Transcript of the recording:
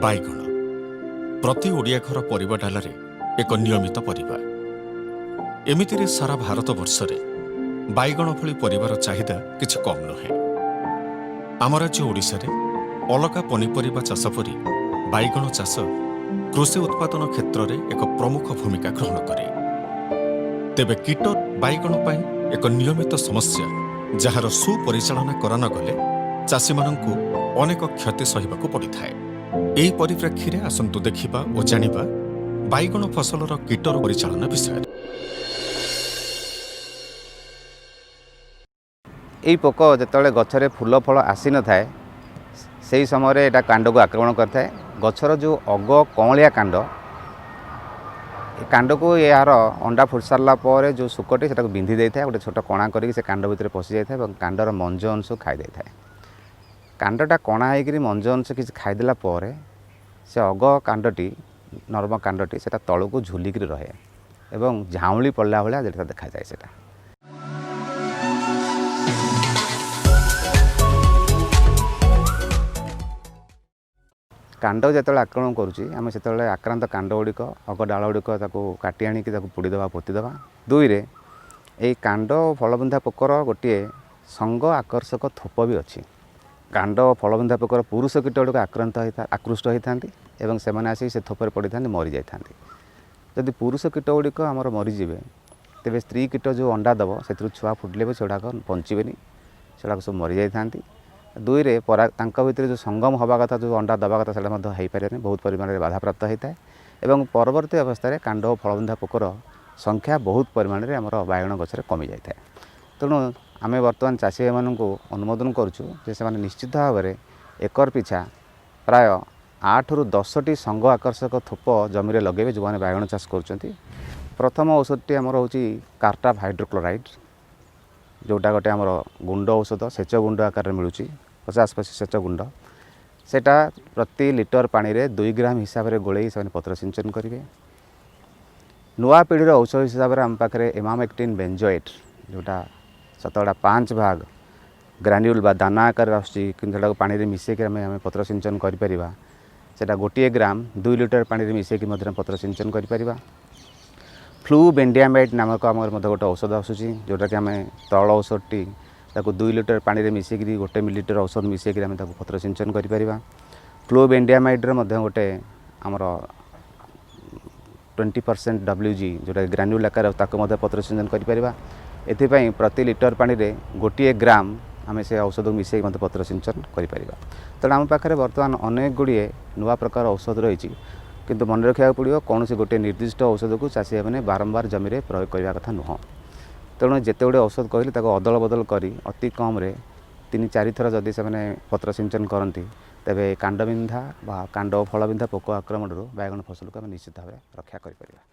बाइगण प्रति ओडिया घर परिबा डालारे एक नियमित परिबा। एमितिरे सारा भारत वर्षरे बाइगण भली परिबार चाहिदा किछि कम नुहे। आम राज्य ओडिशारे अलगा पनिपरिबा चाष परि बाइगण चाष कृषि उत्पादन क्षेत्र में एक प्रमुख भूमिका ग्रहण करे। तेबे कीट बाइगण पाई एक नियमित समस्या जार सुपरिचालना करा न गले चाषी मानंकु अनेक क्षति सहिबाकु पड़िथाए। एही परिप्रेक्षी रे आसंतु देखिबा ओ जानिबा बाइगण फसलर कीटर परिचालना विषय। यही पोक जिते गचरे फूल फल आसी न थाए से समय एटा कांड को आक्रमण करता है। गचर जो अग कौलिया कांड को यार अंडा फुट सारा पर जो सुकटी से बिंधि दे था। गोटे छोट कणा करके से कांड भितर पशि जाए और कांडर मंज अंश खाई दे था। कांडटा कणा होकर मंज अंश किसी खाईदेला से अग कांडटी नर्म कांडटी से तल को झुलिक रहे और झाउली पड़ला भाया देखा जाए। से कांड जो आक्रमण करुँच आम से आक्रांत कांड गुड़िक अग डाल गुड़िक काटी आणिक पोड़ीदे पोतीदे। दुईरे यही कांड फलबंधा पोकर गोटे संग आकर्षक थोप भी अच्छी। कांड फलबंधा पोकर पुरुष कीट गुड़िक आकृष्ट होता और से आसिक से थोपर पड़ी था मरी जाता। जदि पुरुष कीट गुड़िक आमर मरीजे तेज स्त्री कीट जो अंडा दब से छुआ फुटले भी सेगुड़ाक बंचबेनी से सब मरी जाती। दुईरे भितर जो संगम हवा कथा जो अंडा दबा कथा से पारे बहुत परिमाण में बाधाप्राप्त होता है और परवर्ती अवस्था कांड फलबंधा पोकर संख्या बहुत परिमाण में आमर बाइगण गचर कमी जाए। तेणु आम बर्तमान चाषी मानू अनुमोदन करुँ से निश्चित भाव में एकर पिछा प्राय 8 ରୁ 10ଟି संग आकर्षक थोप जमी में लगे जो मैंने बाइगण चाष कर। प्रथम औषधटी आमर हूँ कार्टाप हाइड्रोक्लोराइड जोटा गोटे आमर गुंड औषध सेच गुंड आकार मिलूँ 50-50 सेच गुंड सेटा प्रति लिटर पानी रे 2 ग्राम हिसाब से गोले से पत्र सिंचन करेंगे। नुआ पीढ़ीर औषध हिसाब से आम पाखे इमामेक्टिन बेंजोएट जोटा 5 भाग ग्रान्यूल बा दाना आकार आसा पानी में मिसेक आम पत्र सिंचन करा। सेटा 1 ग्राम 2 लिटर पानी में मिसेक पत्र सिंचन करा। फ्लू बेंडियामाइड नामक आम गोटे औषध आसूँ जोटा कि आम तरल औषधटी 2 लिटर पानी में मिसेक 1 मिलीलीटर औषध मिसेक पत्र सिंचन करा। फ्लू बेंडियामाइड्र गोटे आमर 20% WG जोटा ग्रान्यूल आकार पत्र सिंचन करा। एथिपाई प्रति लिटर पानी में 1 ग्राम आम से औषध मिसेक पत्र सिंचन करा। तेणु आम पाखे बर्तमान अनेक गुड़िए नुआ प्रकार औषध रही किंतु मन रखा पड़ो कौन से गोटे निर्दिष्ट औषध को चाषी मैंने बारंबार जमी में प्रयोग करने कथा नुह। तेणु जिते गुड़े औषध कहले अदल बदल कर अति कम 3-4 थर जदि से पत्र सिंचन करती तेरे कांड बिंधा बा कांड फल बिंधा पोक आक्रमण बाइगण फसल को निश्चित भाव रक्षा करें।